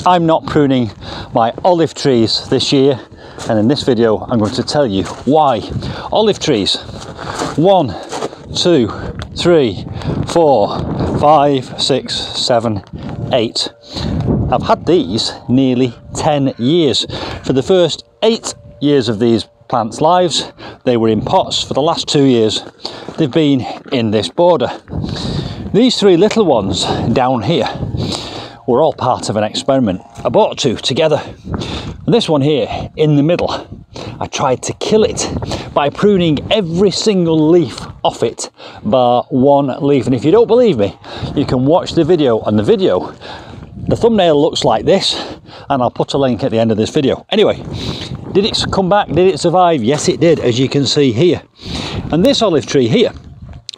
I'm not pruning my olive trees this year, and in this video I'm going to tell you why. Olive trees, 1, 2, 3, 4, 5, 6, 7, 8. I've had these nearly 10 years. For the first 8 years of these plants' lives, they were in pots. For the last 2 years, they've been in this border. These 3 little ones down here were all part of an experiment. I bought 2 together. And this one here in the middle, I tried to kill it by pruning every single leaf off it, bar 1 leaf. And if you don't believe me, you can watch the video. On the video, the thumbnail looks like this, and I'll put a link at the end of this video. Anyway, did it come back? Did it survive? Yes, it did, as you can see here. And this olive tree here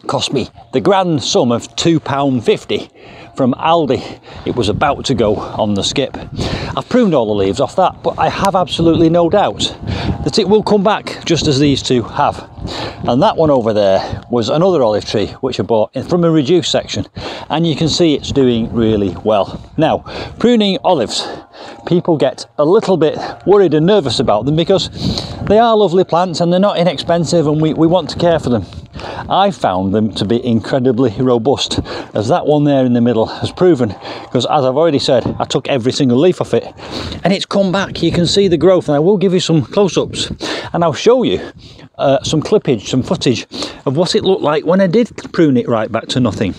cost me the grand sum of £2.50 from Aldi. It was about to go on the skip. I've pruned all the leaves off that, but I have absolutely no doubt that it will come back just as these 2 have. And that one over there was another olive tree which I bought from a reduced section, and you can see it's doing really well. Now, pruning olives, people get a little bit worried and nervous about them because they are lovely plants and they're not inexpensive, and we want to care for them. I found them to be incredibly robust, as that one there in the middle has proven, because as I've already said, I took every single leaf off it and it's come back. You can see the growth, and I will give you some close-ups and I'll show you some clippage, some footage of what it looked like when I did prune it right back to nothing.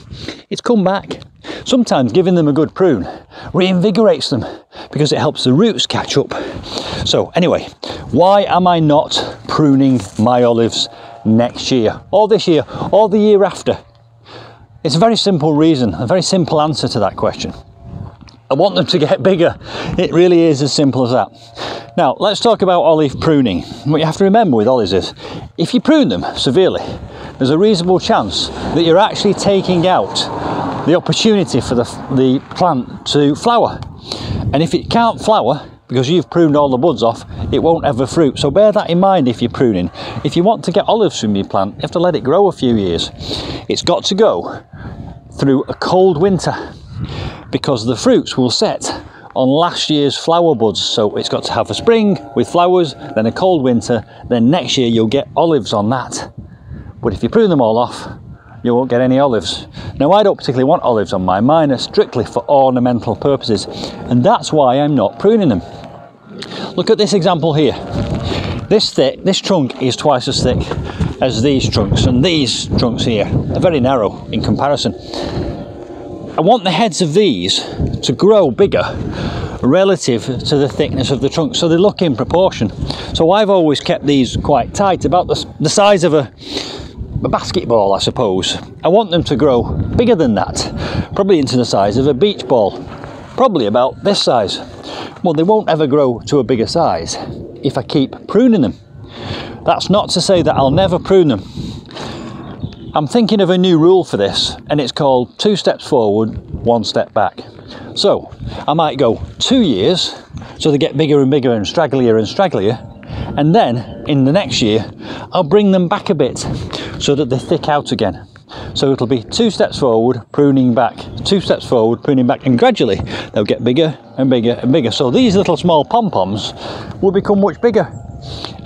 It's come back. Sometimes giving them a good prune reinvigorates them because it helps the roots catch up. So anyway, why am I not pruning my olives next year, or this year, or the year after? It's a very simple reason, a very simple answer to that question. I want them to get bigger. It really is as simple as that. Now, let's talk about olive pruning. What you have to remember with olives is, if you prune them severely, there's a reasonable chance that you're actually taking out the opportunity for the plant to flower. And if it can't flower, because you've pruned all the buds off, it won't ever fruit. So bear that in mind if you're pruning. If you want to get olives from your plant, you have to let it grow a few years. It's got to go through a cold winter, because the fruits will set on last year's flower buds. So it's got to have a spring with flowers, then a cold winter, then next year you'll get olives on that. But if you prune them all off, you won't get any olives. Now, I don't particularly want olives on mine. Mine are strictly for ornamental purposes, and that's why I'm not pruning them. Look at this example here. This trunk is twice as thick as these trunks, and these trunks here are very narrow in comparison. I want the heads of these to grow bigger relative to the thickness of the trunk, so they look in proportion. So I've always kept these quite tight, about the size of a basketball, I suppose. I want them to grow bigger than that, probably into the size of a beach ball, probably about this size. Well, they won't ever grow to a bigger size if I keep pruning them. That's not to say that I'll never prune them. I'm thinking of a new rule for this, and it's called 2 steps forward, 1 step back. So I might go 2 years, so they get bigger and bigger and stragglier and stragglier, and then in the next year I'll bring them back a bit so that they thick out again. So it'll be 2 steps forward, pruning back, 2 steps forward, pruning back, and gradually they'll get bigger and bigger and bigger. So these little small pom-poms will become much bigger,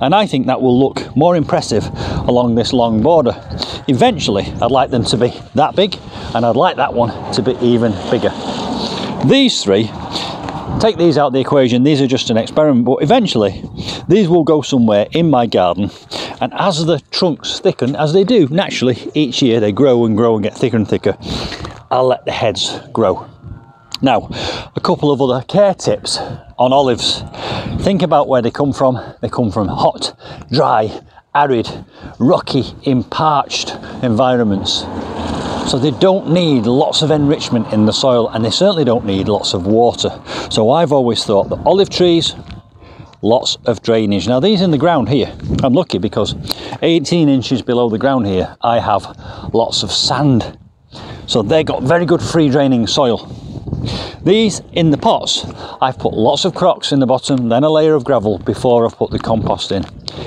and I think that will look more impressive along this long border. Eventually I'd like them to be that big, and I'd like that one to be even bigger. These 3, take these out of the equation, these are just an experiment, but eventually these will go somewhere in my garden, and as the trunks thicken, as they do naturally each year, they grow and grow and get thicker and thicker, I'll let the heads grow. Now, a couple of other care tips on olives. Think about where they come from. They come from hot, dry, arid, rocky, parched environments. So they don't need lots of enrichment in the soil, and they certainly don't need lots of water. So I've always thought that olive trees, lots of drainage. Now these in the ground here, I'm lucky because 18 inches below the ground here, I have lots of sand. So they've got very good free draining soil. These in the pots, I've put lots of crocks in the bottom, then a layer of gravel before I've put the compost in.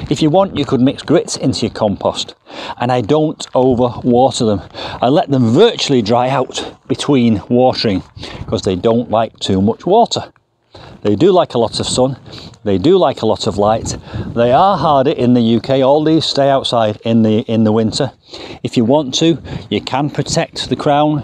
If you want, you could mix grits into your compost, and I don't over water them. I let them virtually dry out between watering because they don't like too much water. They do like a lot of sun. They do like a lot of light. They are hardy in the UK. All these stay outside in the winter. If you want to, you can protect the crown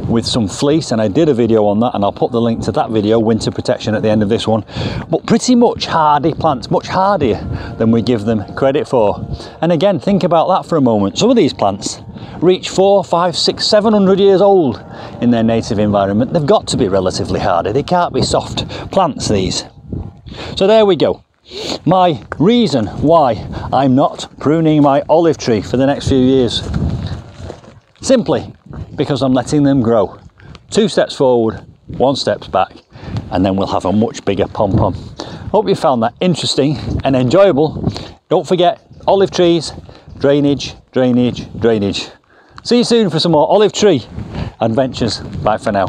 with some fleece, and I did a video on that, and I'll put the link to that video, winter protection, at the end of this one. But pretty much hardy plants, much hardier than we give them credit for. And again, think about that for a moment. Some of these plants reach 400, 500, 600, 700 years old in their native environment. They've got to be relatively hardy. They can't be soft plants, these. So there we go. My reason why I'm not pruning my olive tree for the next few years. Simply because I'm letting them grow. 2 steps forward, 1 step back, and then we'll have a much bigger pom-pom. Hope you found that interesting and enjoyable. Don't forget, olive trees, drainage, drainage, drainage. See you soon for some more olive tree adventures. Bye for now.